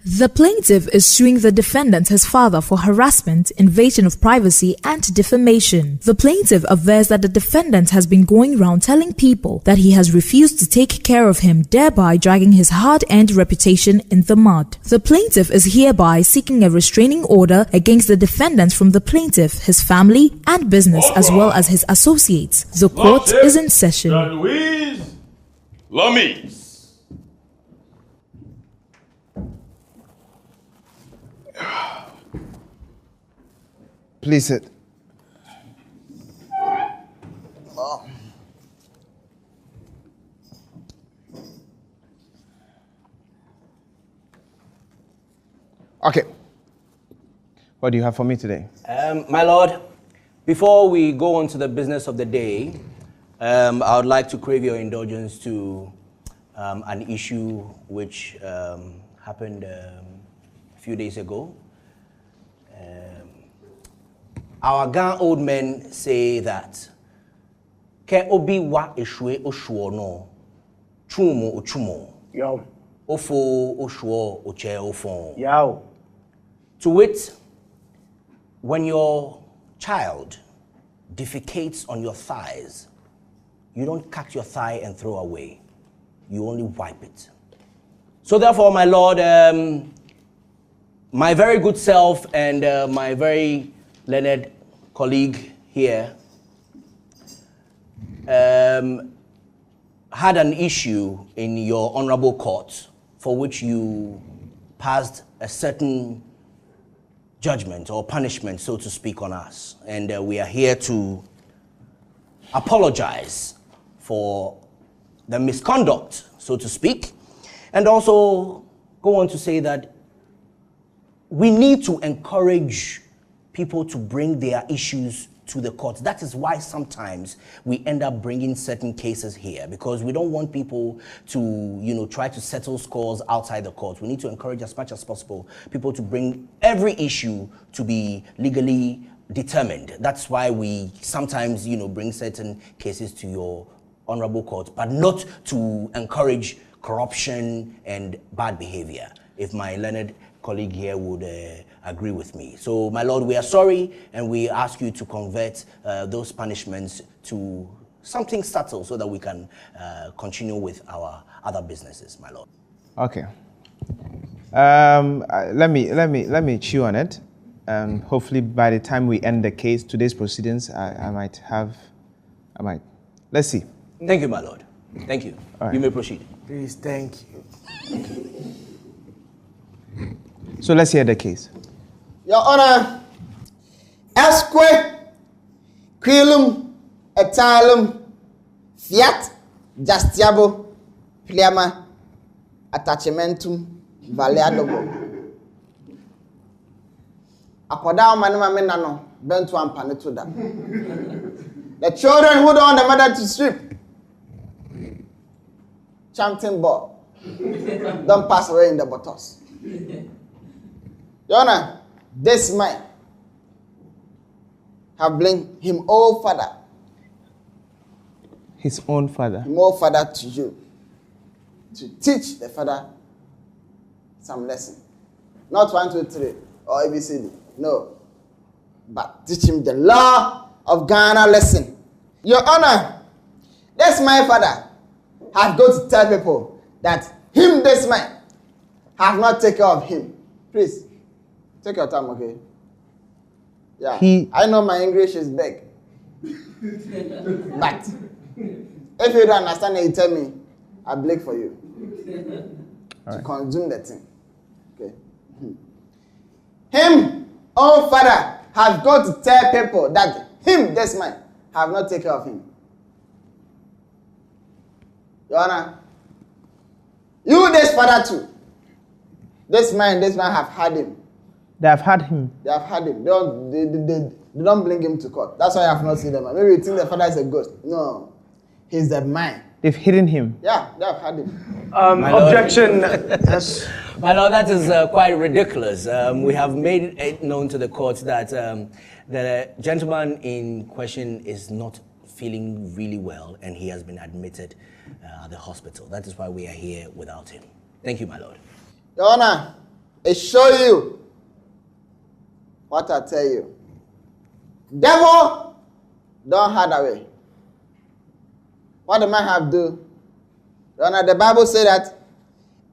The plaintiff is suing the defendant, his father, for harassment, invasion of privacy, and defamation. The plaintiff avers that the defendant has been going around telling people that he has refused to take care of him, thereby dragging his hard-earned reputation in the mud. The plaintiff is hereby seeking a restraining order against the defendant from the plaintiff, his family, and business, as well as his associates. The court is in session. Louise Lomis. Please sit. Okay. What do you have for me today? My lord, before we go on to the business of the day, I would like to crave your indulgence to an issue which happened a few days ago. Our Gan old men say that ke obi wa eshwe oshuo no chumo ochumo Yo. ofo oshuo oche ofon. Yo. To wit, when your child defecates on your thighs, you don't cut your thigh and throw away. You only wipe it. So therefore, my lord, my very good self and my very learned colleague here had an issue in your honorable court for which you passed a certain judgment or punishment, so to speak, on us. And we are here to apologize for the misconduct, so to speak, and also go on to say that we need to encourage people to bring their issues to the court. That is why sometimes we end up bringing certain cases here, because we don't want people to, try to settle scores outside the court. We need to encourage as much as possible people to bring every issue to be legally determined. That's why we sometimes, bring certain cases to your honorable court, but not to encourage corruption and bad behavior, if my learned colleague here would agree with me. So, my lord, we are sorry, and we ask you to convert those punishments to something subtle so that we can continue with our other businesses, my lord. Okay. Let me chew on it. Hopefully, by the time we end the case, today's proceedings, I might. Let's see. Thank you, my lord. Thank you. Right. You may proceed. Please, thank you. So let's hear the case. Your Honor, Esque, Quilum, Etalum, Fiat, Justiabo, Pliama, Attachmentum, Valeadobo. Akoda manuma menano, bentu ampanetuda. The children who don't want the mother to sleep. Champion ball. Don't pass away in the bottles. Your Honor, this man have blamed him old father. His own father. Him old father to you. To teach the father some lesson. Not 1, 2, 3 or ABCD. No. But teach him the law of Ghana lesson. Your Honor, this my father have got to tell people that this man, have not taken care of him. Please, take your time, okay? Yeah, I know my English is big. But if you don't understand it, you tell me, I'll blink for you. To consume the thing. Okay? Him, own father, have got to tell people that this man, have not taken care of him. Your Honor, you, this father too. This man have had him. They have had him. They have had him. They don't bring him to court. That's why I have not seen them. Maybe you think the father is a ghost. No. He's the man. They've hidden him. Yeah, they have had him. Objection. My lord, that is quite ridiculous. We have made it known to the court that the gentleman in question is not feeling really well, and he has been admitted at the hospital. That is why we are here without him. Thank you, my lord. Your Honor, it show you what I tell you. Devil don't hide away. What the man have do? Your Honor, the Bible say that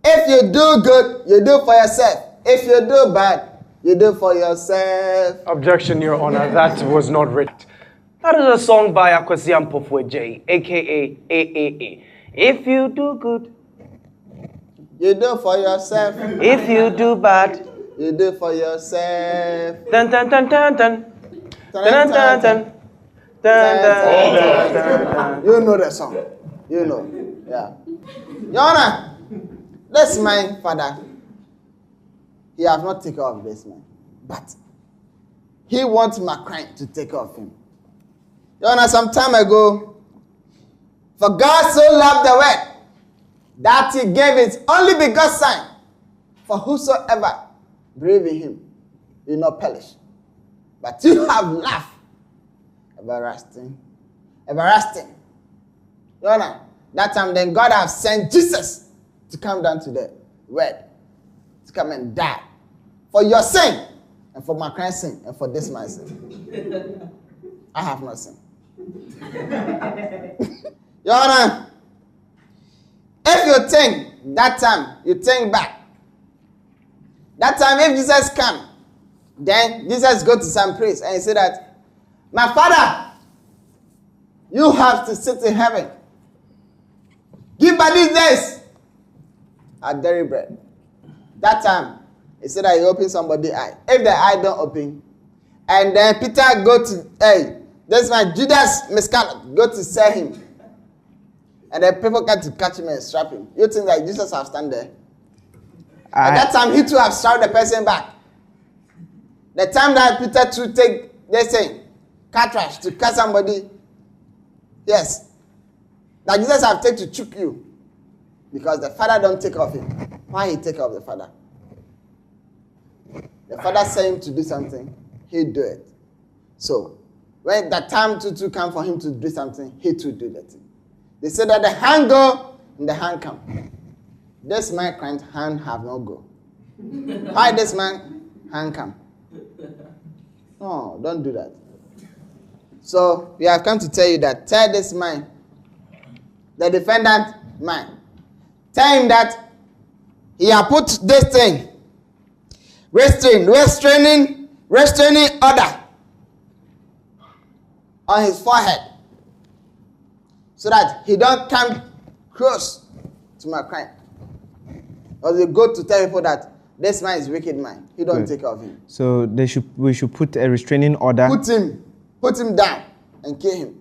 if you do good, you do for yourself. If you do bad, you do for yourself. Objection, Your Honor. That was not written. That is a song by Akwasi Ampofwe J, a.k.a. AAA. If you do good, you do for yourself. If you do bad, you do for yourself. Dun dun dun dun dun. Dun dun dun. You know the song. You know. Yeah. Your Honor, this my father, he have not taken off this man. But he wants Makola to take off him. Your Honor, some time ago, for God so loved the world that he gave his only begotten Son, for whosoever believe in him will not perish. But you have laughed. Everlasting. Everlasting. Your Honor, that time then God have sent Jesus to come down to the world, to come and die for your sin, and for Makola's sin, and for this man's sin. I have no sin. Your Honor, if you think that time, you think back. That time if Jesus come, then Jesus go to some priest and he say that, my father, you have to sit in heaven. Give by these days a daily bread. That time, he said that he opened somebody's eye. If the eye don't open, and then Peter go to, this man, Judas Iscariot, go to sell him. And then people come to catch him and strap him. You think that Jesus have stand there? At that time, he too have strapped the person back. The time that Peter too take, they say, cartridge to cut somebody, yes, that Jesus have taken to choke you because the father don't take off him. Why he take off the father? The father sent him to do something, he do it. So when the time to come for him to do something, he too do that thing. They say that the hand go and the hand come. This man client hand have not go. Why this man hand come? No, don't do that. So we have come to tell you that tell this man, the defendant man, tell him that he has put this thing, restraining order on his forehead, so that he don't come close to my crime. Or they go to tell people that this man is wicked man. He don't take care of him. So we should put a restraining order. Put him down and kill him.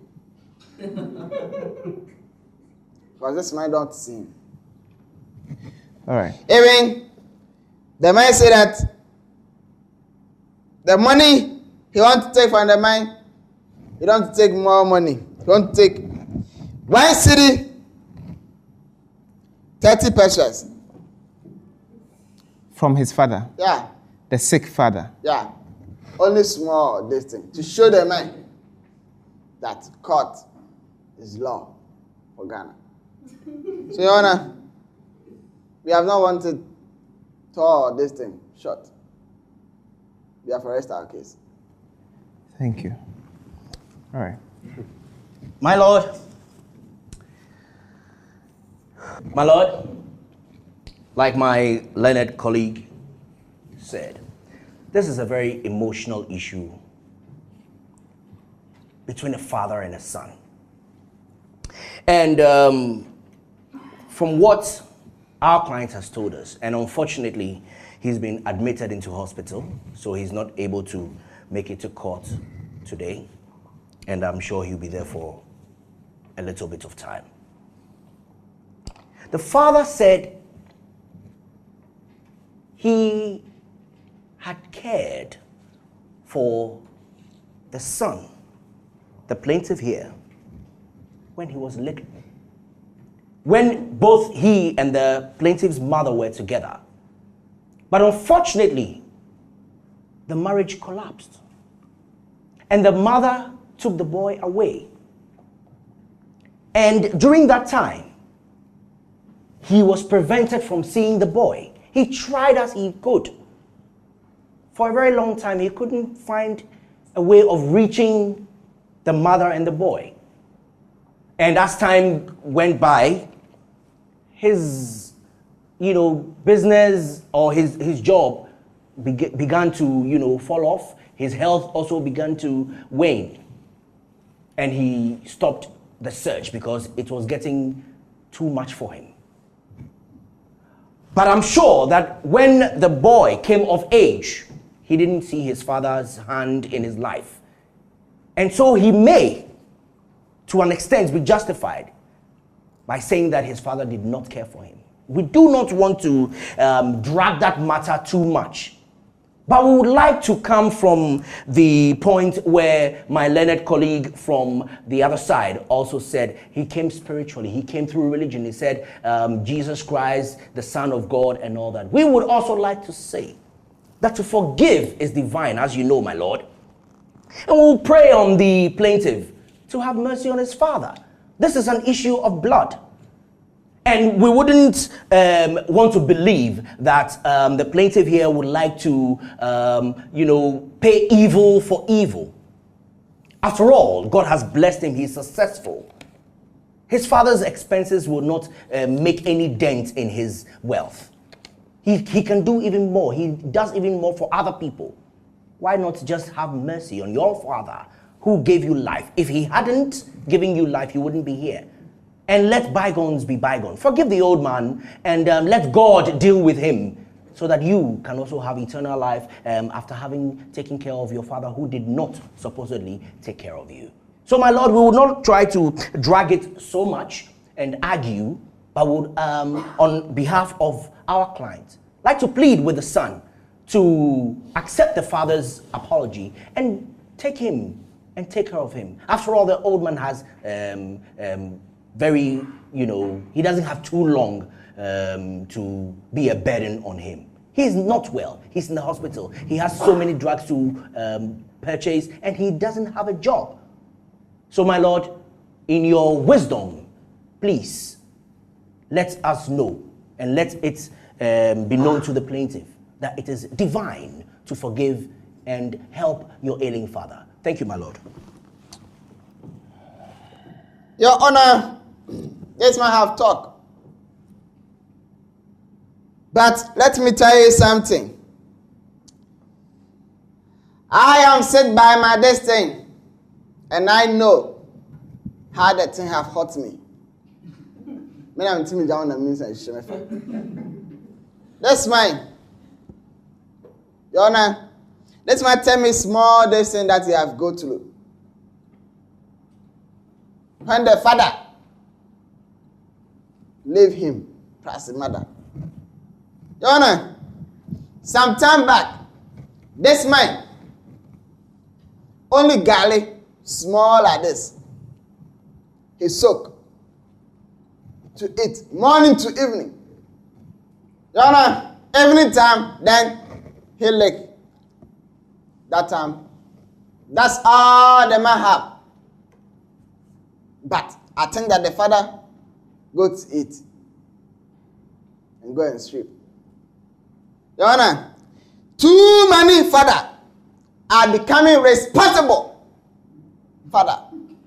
Because this man don't see him. All right. Even the man said that the money he wants to take from the man, he don't take more money. He want to take 1 city, 30 pesos. From his father? Yeah. The sick father? Yeah. Only small this thing. To show the man that court is law for Ghana. So, Your Honor, we have not wanted to all this thing short. We have arrested our case. Thank you. All right. My Lord, like my learned colleague said, this is a very emotional issue between a father and a son. And from what our client has told us, and unfortunately, he's been admitted into hospital, so he's not able to make it to court today, and I'm sure he'll be there for a little bit of time. The father said he had cared for the son, the plaintiff here, when he was little. When both he and the plaintiff's mother were together. But unfortunately, the marriage collapsed. And the mother took the boy away. And during that time, he was prevented from seeing the boy. He tried as he could For a very long time, he couldn't find a way of reaching the mother and the boy. And as time went by, his, business or his job began to, fall off. His health also began to wane. And he stopped the search because it was getting too much for him. But I'm sure that when the boy came of age, he didn't see his father's hand in his life. And so he may, to an extent, be justified by saying that his father did not care for him. We do not want to drag that matter too much. But we would like to come from the point where my learned colleague from the other side also said he came spiritually. He came through religion. He said Jesus Christ, the Son of God, and all that. We would also like to say that to forgive is divine, as you know, my Lord. And we'll pray on the plaintiff to have mercy on his father. This is an issue of blood. And we wouldn't want to believe that the plaintiff here would like to, pay evil for evil. After all, God has blessed him. He's successful. His father's expenses will not make any dent in his wealth. He can do even more. He does even more for other people. Why not just have mercy on your father who gave you life? If he hadn't given you life, you wouldn't be here. And let bygones be bygones. Forgive the old man and let God deal with him so that you can also have eternal life after having taken care of your father who did not supposedly take care of you. So, my Lord, we will not try to drag it so much and argue, but would, on behalf of our client, like to plead with the son to accept the father's apology and take him and take care of him. After all, the old man has he doesn't have too long to be a burden on him. He's not well. He's in the hospital. He has so many drugs to purchase, and he doesn't have a job. So, my Lord, in your wisdom, please let us know and let it be known to the plaintiff that it is divine to forgive and help your ailing father. Thank you, my Lord. Your Honor, this man have talk. But let me tell you something. I am set by my destiny, and I know how the thing have hurt me. That's mine. Your Honor, this man tell me small destiny that he have go through. When the father leave him, plus the mother. Your Honor, some time back, this man, only galley, small like this, he soak to eat, morning to evening. Your Honor, evening time, then he lick. That time, that's all the man have. But I think that the father go to eat and go and sleep. Your Honor, too many fathers are becoming responsible father.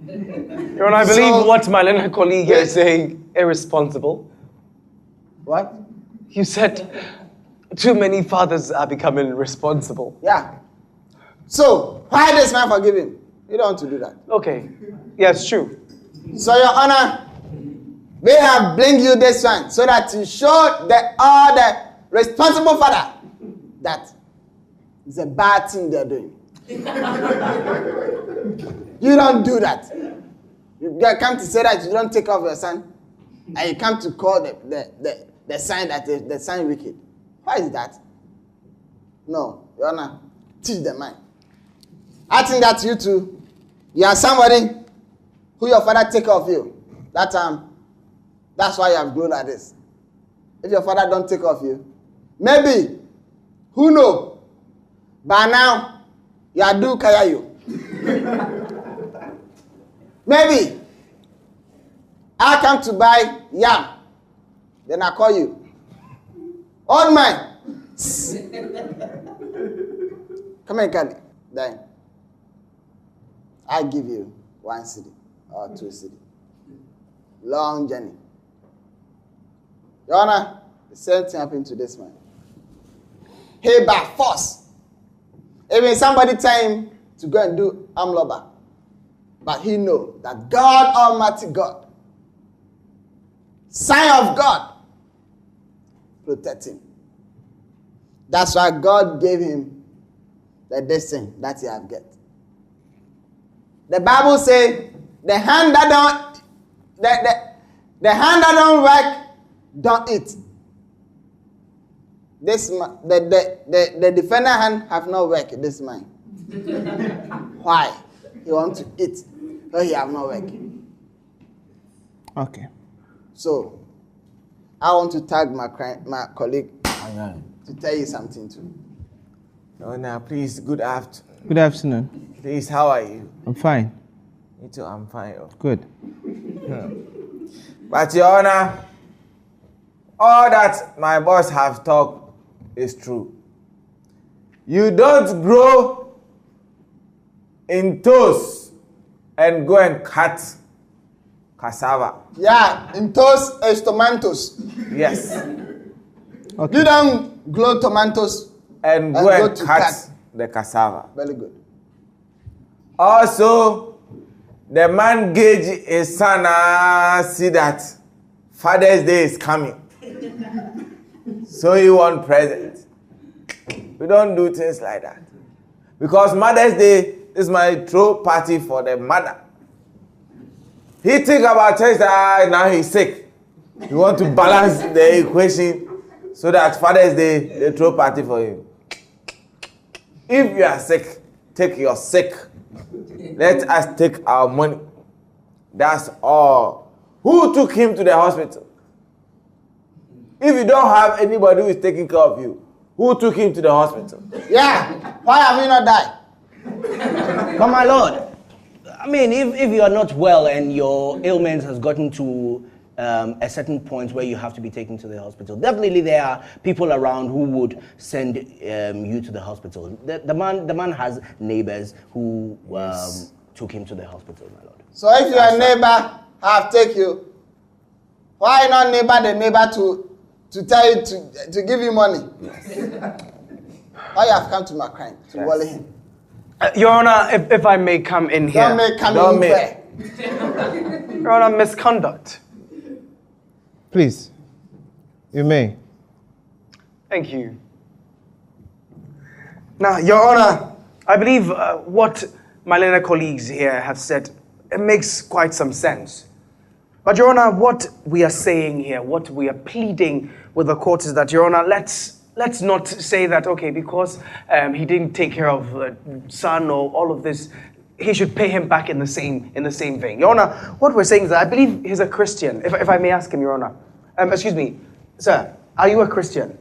Your Honor, I believe what my learned colleague is saying, irresponsible. What? You said too many fathers are becoming responsible. Yeah. So, why this man forgive him? You don't want to do that. Okay. Yes, true. So, Your Honor, we have bring you this one so that you show all the responsible father that it's a bad thing they're doing. You don't do that. You come to say that you don't take off your son, and you come to call the son that the son wicked. Why is that? No, Your Honor, teach the mind. I think that you too, you are somebody who your father take care of you. That time, that's why you have grown like this. If your father don't take care of you, maybe, who know? By now, you are do kaya you. Maybe I come to buy yam, then I call you. Old man. Come here, Kali. Then I give you 1 city or 2 city. Long journey. Your Honor, the same thing happened to this man. He by force. Even somebody tell him to go and do armed robber. But he know that God Almighty God, Son of God, protect him. That's why God gave him the destiny that he have get. The Bible says the hand that don't work don't eat. This the defender hand have not worked this man. Why? He want to eat, so he have not worked. Okay. So I want to tag my colleague to tell you something too. No, now, please, good afternoon. Good afternoon. Please, how are you? I'm fine. Me too, I'm fine. Good. But, Your Honor, all that my boss have talked is true. You don't grow in toes and go and cut cassava. Yeah, in toast is tomatoes. Yes. Okay. You don't grow tomatoes And go and cut the cassava. Very good. Also, the man gauge his son see that Father's Day is coming. So he want present. We don't do things like that. Because Mother's Day is my throw party for the mother. He think about things that now he's sick. He want to balance the equation so that Father's Day, they throw party for him. If you are sick, take your sick. Let us take our money. That's all. Who took him to the hospital? If you don't have anybody who is taking care of you, who took him to the hospital? Yeah. Why have you not died? But my lord, I mean, if you are not well and your ailment has gotten to a certain point where you have to be taken to the hospital, definitely there are people around who would send you to the hospital. The man has neighbors who took him to the hospital, my lord. So if your neighbor have take you, why not the neighbor to tell you to give you money? Why you have come to my crime to worry him? Your Honor, if I may come in here. Don't make come in where? Your Honor, misconduct. Please. You may. Thank you. Now, Your Honor, I believe what my learned colleagues here have said, it makes quite some sense. But Your Honor, what we are saying here, what we are pleading with the court is that, Your Honor, let's not say that, okay, because he didn't take care of son or all of this, he should pay him back in the same vein. Your Honor, what we're saying is that I believe he's a Christian. If I may ask him, Your Honor. Excuse me, sir, are you a Christian?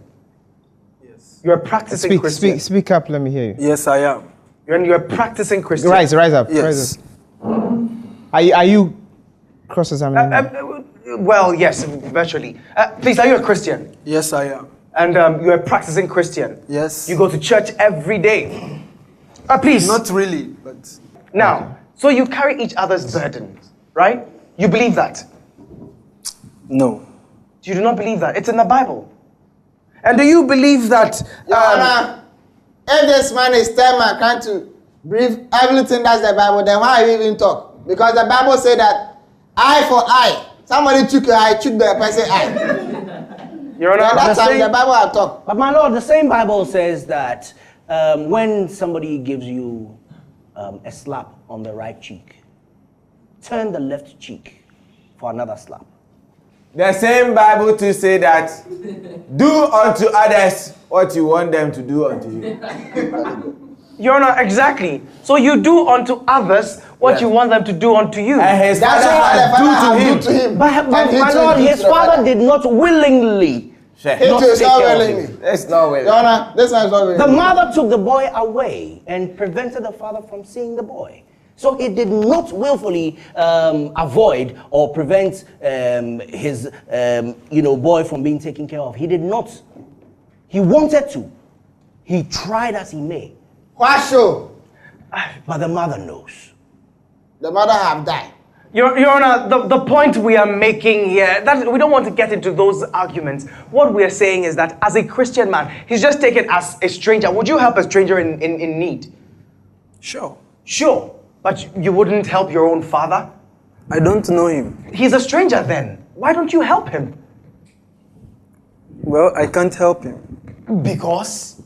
Yes. You're a practicing Christian. Speak up, let me hear you. Yes, I am. You're a practicing Christian. Rise up. Yes. Rise up. Are you cross-examining? Well, yes, virtually. Please, are you a Christian? Yes, I am. And you're a practicing Christian? Yes. You go to church every day? Please. Not really, but... Now, so you carry each other's burdens, right? You believe that? No. You do not believe that? It's in the Bible. And do you believe that... Your Honor, if this man is telling my kind to breathe everything that's the Bible, then why are you even talk? Because the Bible said that eye for eye. Somebody took your eye, took the person eye. Your Honor, that's how the Bible have talked. But my lord, the same Bible says that when somebody gives you a slap on the right cheek, turn the left cheek for another slap. The same Bible to say that do unto others what you want them to do unto you. Your Honor, exactly. So you do unto others what you want them to do unto you. And his That's father what the has father do to him. But my lord, his father did not willingly. Sure. He Not too is take not care of willing him. me. It's not well. Your Honor, this man is not willing The me. mother took the boy away and prevented the father from seeing the boy. So he did not willfully avoid or prevent his boy from being taken care of. He did not. He wanted to. He tried as he may, Why show? But the mother knows. The mother have died. Your Honor, the point we are making here, that we don't want to get into those arguments. What we are saying is that as a Christian man, he's just taken as a stranger. Would you help a stranger in need? Sure. Sure, but you wouldn't help your own father? I don't know him. He's a stranger then. Why don't you help him? Well, I can't help him. Because?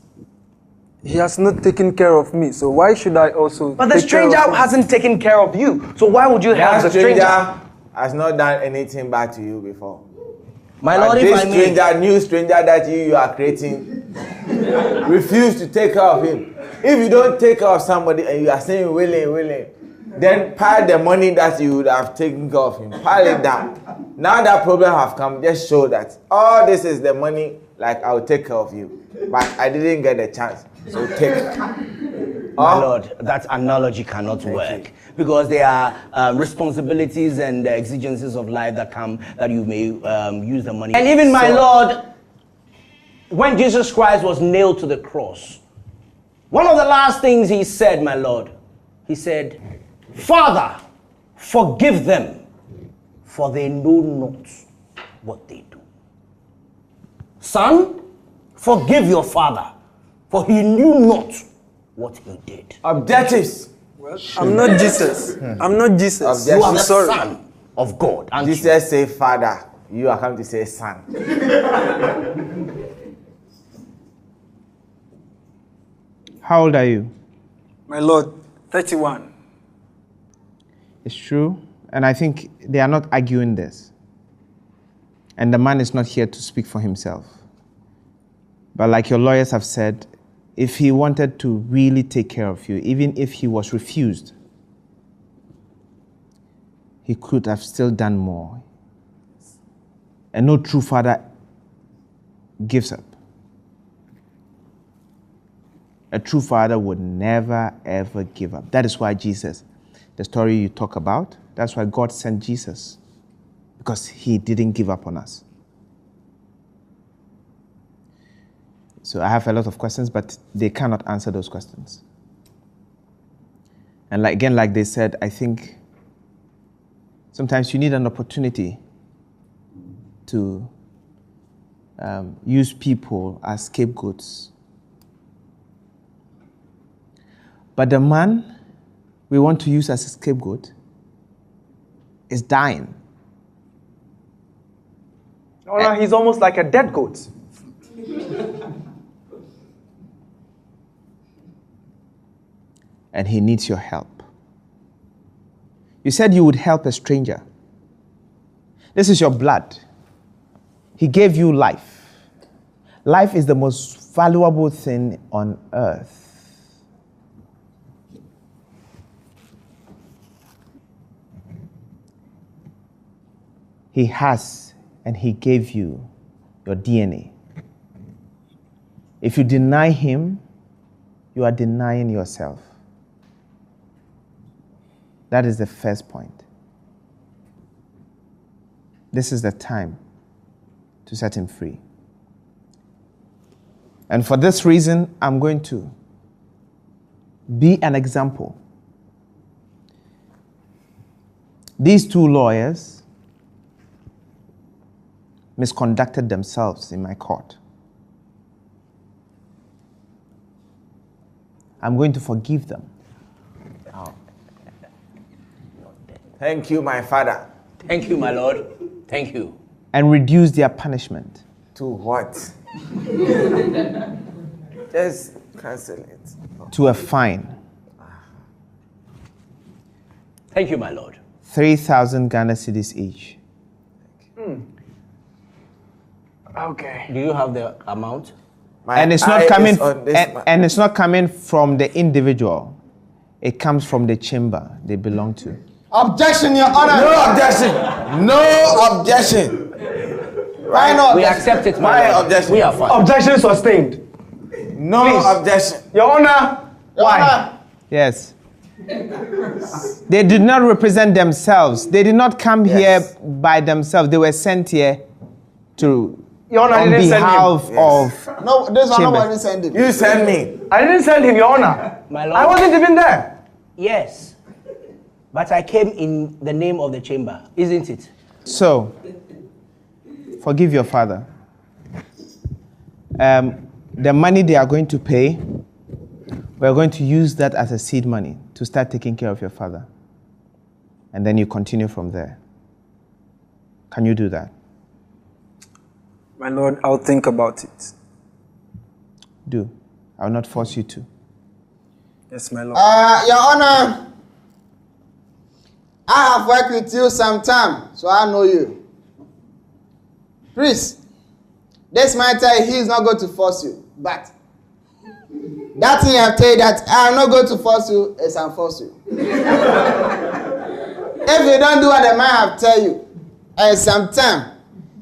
He has not taken care of me, so why should I also But the take care stranger of him? hasn't taken care of you, so why would you help the That stranger stranger? has not done anything bad to you before. My But Lord, if this I may, stranger, new stranger that you are creating, refuse to take care of him. If you don't take care of somebody and you are saying willing, then pile the money that you would have taken care of him. Pile it down. Now that problem have come, just show that all this is the money, like I'll take care of you. But I didn't get the chance, so take it. my Lord, that analogy cannot work because there are responsibilities and exigencies of life that come that you may use the money. And even my Lord, when Jesus Christ was nailed to the cross, one of the last things he said, my Lord, he said, Father, forgive them, for they know not what they do. Son, forgive your father, for he knew not what he did. Objectives. Well, I'm not Jesus. I'm not Jesus. You are I'm the sorry. Son of God. aren't you? Jesus say father, you are coming to say son. How old are you? My Lord, 31. It's true. And I think they are not arguing this. And the man is not here to speak for himself. But like your lawyers have said, if he wanted to really take care of you, even if he was refused, he could have still done more. And no true father gives up. A true father would never, ever give up. That is why Jesus, the story you talk about, that's why God sent Jesus. Because he didn't give up on us. So I have a lot of questions, but they cannot answer those questions. And like they said, I think sometimes you need an opportunity to use people as scapegoats. But the man we want to use as a scapegoat is dying. Oh, no, he's almost like a dead goat. And he needs your help. You said you would help a stranger. This is your blood. He gave you life. Life is the most valuable thing on earth. He has, and he gave you your DNA. If you deny him, you are denying yourself. That is the first point. This is the time to set him free. And for this reason, I'm going to be an example. These two lawyers misconducted themselves in my court. I'm going to forgive them. Thank you, my father. Thank you, my Lord. Thank you. And reduce their punishment. To what? Just cancel it. To a fine. Thank you, my Lord. 3,000 Ghana cedis each. Okay. Do you have the amount? And it's not coming and it's not coming from the individual. It comes from the chamber they belong to. Objection, Your Honor. No objection. No objection. Why not? We accept it, Why my Lord. objection? We are fine. Objection sustained. No Please. objection. Your Honor. Your Why? Honor. Yes. They did not represent themselves. They did not come Yes. here by themselves. They were sent here to Your Honor, I on didn't send him. behalf of No, this one Chambers. nobody send him. You send me. I didn't send him, Your Honor. My lord. I wasn't even there. Yes. But I came in the name of the chamber, isn't it? So, forgive your father. The money they are going to pay, we're going to use that as a seed money to start taking care of your father. And then you continue from there. Can you do that? My lord, I'll think about it. Do. I will not force you to. Yes, my lord. Your Honor, I have worked with you some time, so I know you. Priest, this matter, he is not going to force you, but that thing I have told you that I am not going to force you is unforce you. If you don't do what the man have tell you, and sometime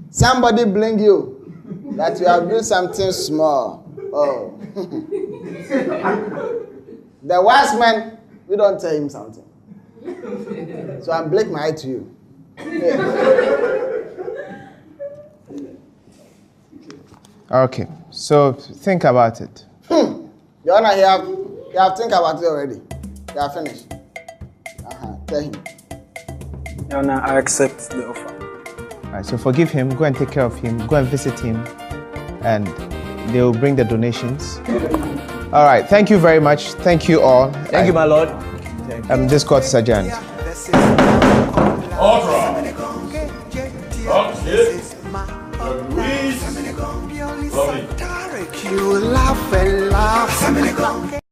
somebody bring you that you have done something small. Oh. The wise man, we don't tell him something. So I blink my eye to you. Okay, so think about it. Your Honor, you have think about it already. You have finished. Tell him. Your Honor, I accept the offer. All right, so forgive him, go and take care of him, go and visit him, and they will bring the donations. All right, thank you very much. Thank you all. Thank you, my lord. This court is adjourned. Order. Justice. Louise. Lovely. You laugh and laugh.